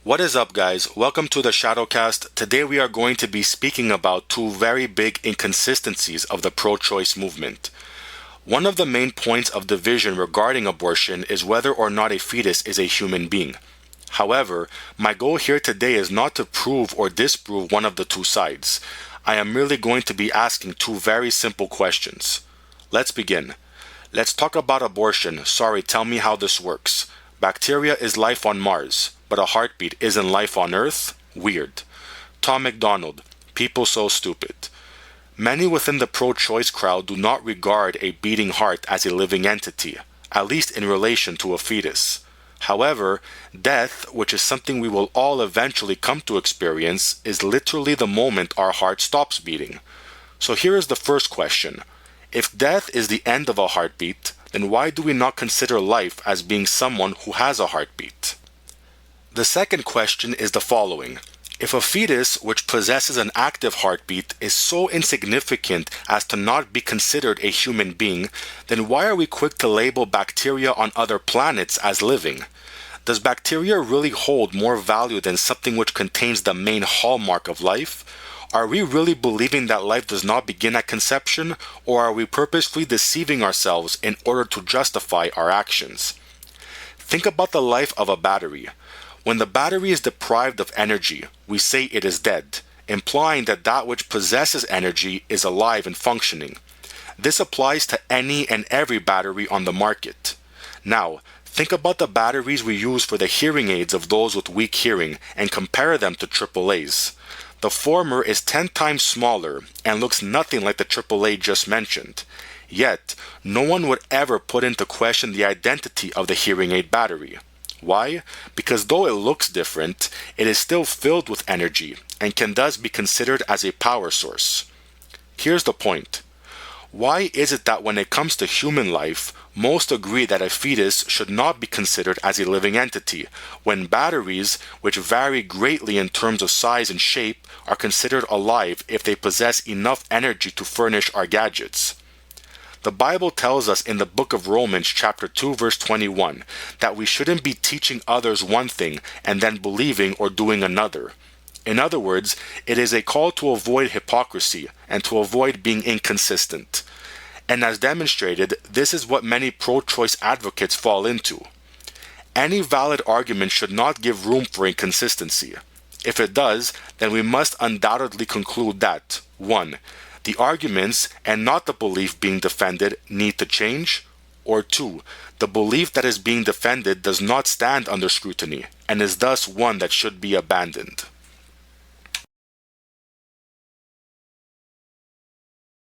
What is up, guys? Welcome to the Shadowcast. Today we are going to be speaking about two very big inconsistencies of the pro-choice movement. One of the main points of division regarding abortion is whether or not a fetus is a human being. However, my goal here today is not to prove or disprove one of the two sides. I am merely going to be asking two very simple questions. Let's begin. Let's talk about abortion. Sorry, tell me how this works. Bacteria is life on Mars, but a heartbeat isn't life on Earth? Weird. Tom Macdonald, people so stupid. Many within the pro-choice crowd do not regard a beating heart as a living entity, at least in relation to a fetus. However, death, which is something we will all eventually come to experience, is literally the moment our heart stops beating. So here is the first question. If death is the end of a heartbeat, then why do we not consider life as being someone who has a heartbeat? The second question is the following. If a fetus which possesses an active heartbeat is so insignificant as to not be considered a human being, then why are we quick to label bacteria on other planets as living? Does bacteria really hold more value than something which contains the main hallmark of life? Are we really believing that life does not begin at conception, or are we purposefully deceiving ourselves in order to justify our actions? Think about the life of a battery. When the battery is deprived of energy, we say it is dead, implying that that which possesses energy is alive and functioning. This applies to any and every battery on the market. Now, think about the batteries we use for the hearing aids of those with weak hearing and compare them to AAAs. The former is 10 times smaller and looks nothing like the AAA just mentioned. Yet, no one would ever put into question the identity of the hearing aid battery. Why? Because though it looks different, it is still filled with energy and can thus be considered as a power source. Here's the point. Why is it that when it comes to human life, most agree that a fetus should not be considered as a living entity, when batteries, which vary greatly in terms of size and shape, are considered alive if they possess enough energy to furnish our gadgets? The Bible tells us in the book of Romans chapter 2 verse 21 that we shouldn't be teaching others one thing and then believing or doing another. In other words, it is a call to avoid hypocrisy and to avoid being inconsistent. And as demonstrated, this is what many pro-choice advocates fall into. Any valid argument should not give room for inconsistency. If it does, then we must undoubtedly conclude that 1. The arguments and not the belief being defended need to change, or 2. The belief that is being defended does not stand under scrutiny and is thus one that should be abandoned.